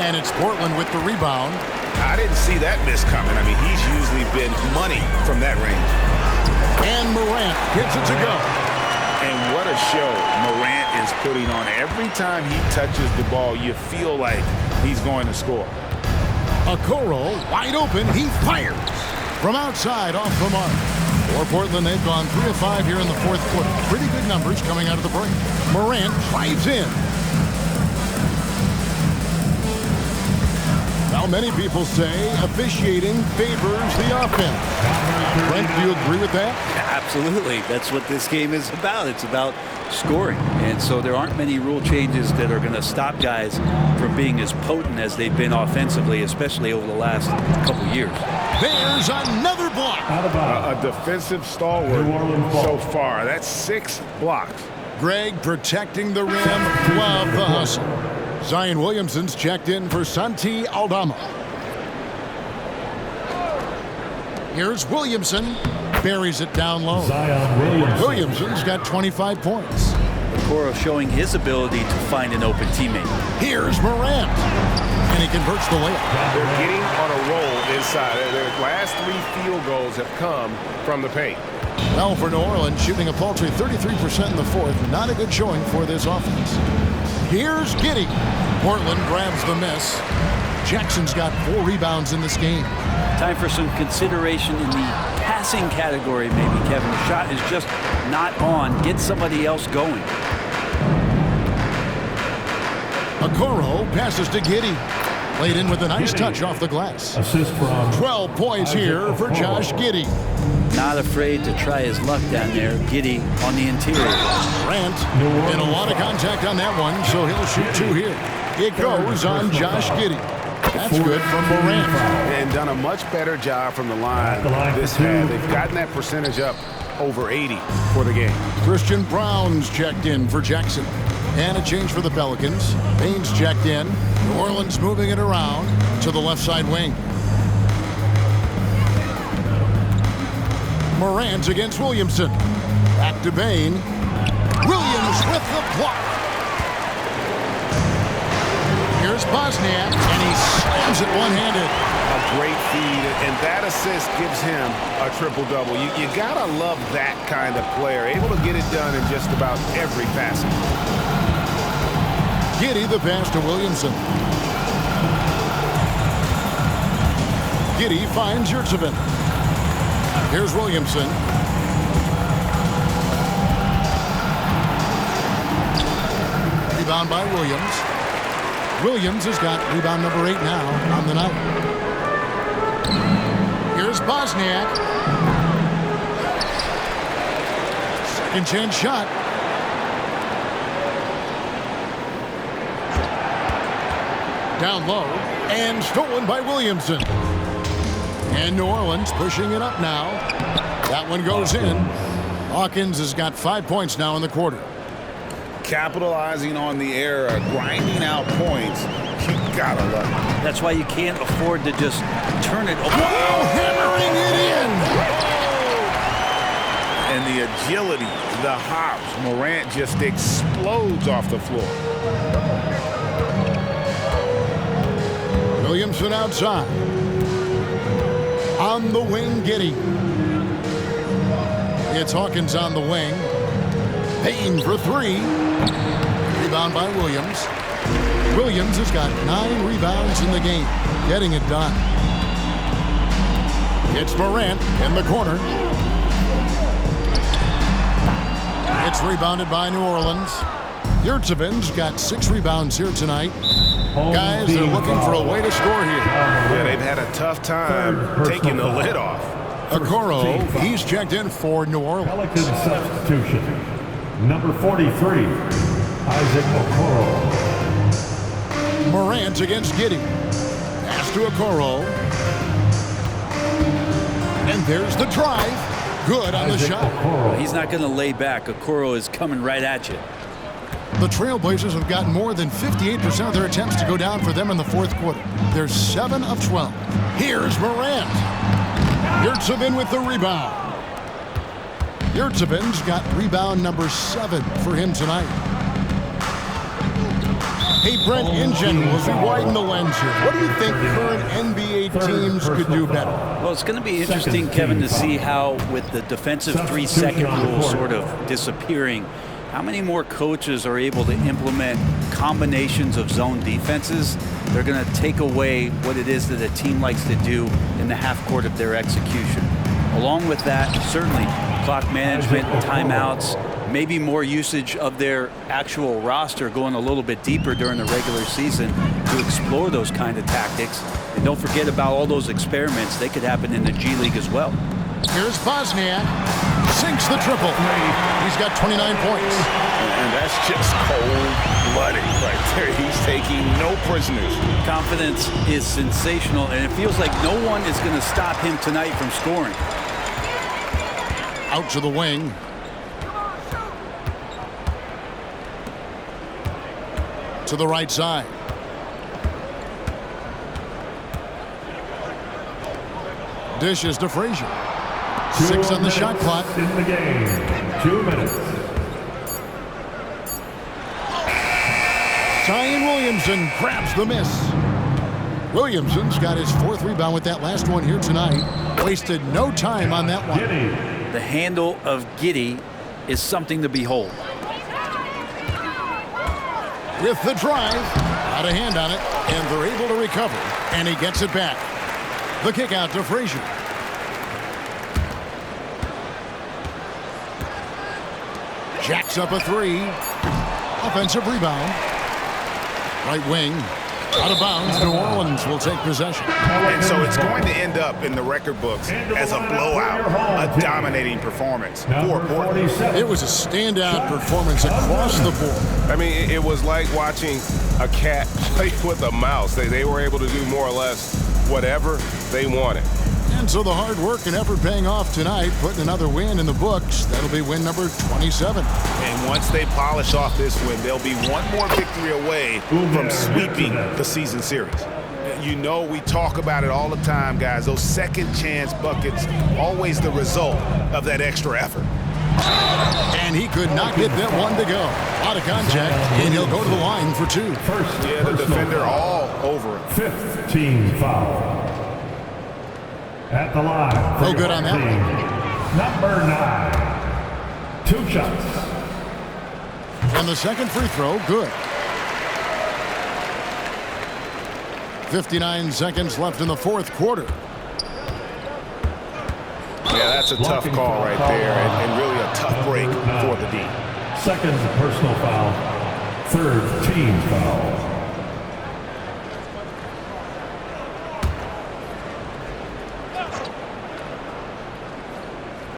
And it's Portland with the rebound. I didn't see that miss coming. I mean, he's usually been money from that range. And Morant gets it to go. And what a show Morant is putting on. Every time he touches the ball, you feel like he's going to score. Okoro wide open. He fires. From outside, off the mark. For Portland, they've gone 3 of 5 here in the fourth quarter. Pretty good numbers coming out of the break. Morant drives in. Well, many people say officiating favors the offense. Brent, do you agree with that? Absolutely. That's what this game is about. It's about scoring. And so there aren't many rule changes that are going to stop guys from being as potent as they've been offensively, especially over the last couple years. There's another block. A defensive stalwart so far. That's 6 blocks. Greg protecting the rim. Love the hustle. Zion Williamson's checked in for Santi Aldama. Here's Williamson. Buries it down low. Williamson's got 25 points. Okoro showing his ability to find an open teammate. Here's Morant. And he converts the layup. They're getting on a roll inside. Their last 3 field goals have come from the paint. Well, for New Orleans, shooting a paltry 33% in the fourth. Not a good showing for this offense. Here's Giddey. Portland grabs the miss. Jackson's got 4 rebounds in this game. Time for some consideration in the passing category, maybe, Kevin. The shot is just not on. Get somebody else going. Okoro passes to Giddey. Played in with a nice touch off the glass. Assist from 12 points here for Josh Giddey. Not afraid to try his luck down there. Giddey on the interior. Grant in a lot of contact on that one, so he'll shoot 2 here. It goes on Josh Giddey. That's good from Morant. And done a much better job from the line this half. They've gotten that percentage up over 80 for the game. Christian Brown's checked in for Jackson. And a change for the Pelicans. Baines checked in. New Orleans moving it around to the left side wing. Morant against Williamson. Back to Bane. Williams with the block. Here's Bosniak, and he slams it one-handed. A great feed, and that assist gives him a triple-double. You gotta love that kind of player, able to get it done in just about every passing. Giddey the pass to Williamson. Giddey finds Yurtseven. Here's Williamson. Rebound by Williams. Williams has got rebound number 8 now on the night. Here's Bosniak. Second chance shot. down low and stolen by Williamson. And New Orleans pushing it up now. That one goes in. Hawkins has got 5 points now in the quarter. Capitalizing on the error, grinding out points. You gotta love it. That's why you can't afford to just turn it over. Wow, hammering it in. And the agility, the hops. Morant just explodes off the floor. Williamson outside. On the wing, Giddey. It's Hawkins on the wing. Payne for three. Rebound by Williams. Williams has got 9 rebounds in the game, getting it done. It's Morant in the corner. It's rebounded by New Orleans. Yurtseven's got 6 rebounds here tonight. Guys are looking for a way to score here. Yeah, they've had a tough time taking the lid off. Okoro, he's checked in for New Orleans. Pelican substitution. Number 43, Isaac Okoro. Morant against Giddey. Pass to Okoro. And there's the drive. Good on the shot. He's not going to lay back. Okoro is coming right at you. The Trailblazers have gotten more than 58% of their attempts to go down for them in the fourth quarter. They're 7 of 12. Here's Morant. Yurtseven with the rebound. Yurtseven's got rebound number 7 for him tonight. Hey, Brent, in general, as we widen the lens here, what do you think current NBA teams could do better? Well, it's going to be interesting, Kevin, to see how, with the defensive 3-second rule sort of disappearing, how many more coaches are able to implement combinations of zone defenses. They're going to take away what it is that a team likes to do in the half court of their execution. Along with that, certainly clock management, timeouts, maybe more usage of their actual roster going a little bit deeper during the regular season to explore those kind of tactics. And don't forget about all those experiments. They could happen in the G League as well. Here's Bosniak. Sinks the triple. He's got 29 points. And that's just cold-blooded right there. He's taking no prisoners. Confidence is sensational, and it feels like no one is going to stop him tonight from scoring. Out to the wing. To the right side. Dishes to Frazier. 6 on the shot clock. In the game, 2 minutes. Zion Williamson grabs the miss. Williamson's got his 4th rebound with that last one here tonight. Wasted no time on that one. The handle of Giddey is something to behold. With the drive, got a hand on it, and they're able to recover, and he gets it back. The kick out to Frazier. Jacks up a 3. Offensive rebound. Right wing. Out of bounds. New Orleans will take possession. And so it's going to end up in the record books as a blowout, a dominating performance for Portland. It was a standout performance across the board. I mean, it was like watching a cat play with a mouse. They were able to do more or less whatever they wanted. And so the hard work and effort paying off tonight, putting another win in the books. That'll be win number 27. And once they polish off this win, they'll be one more victory away from sweeping the season series. You know, we talk about it all the time, guys. Those second chance buckets, always the result of that extra effort. And he could not get that one to go. A lot of contact, and he'll go to the line for 2. Yeah, the defender all over it. 15 foul. At the line. No good on that one. Number 9. 2 shots. And the second free throw, good. 59 seconds left in the fourth quarter. Yeah, that's a tough call right there, and really a tough break for the D. Second personal foul. 3rd team foul.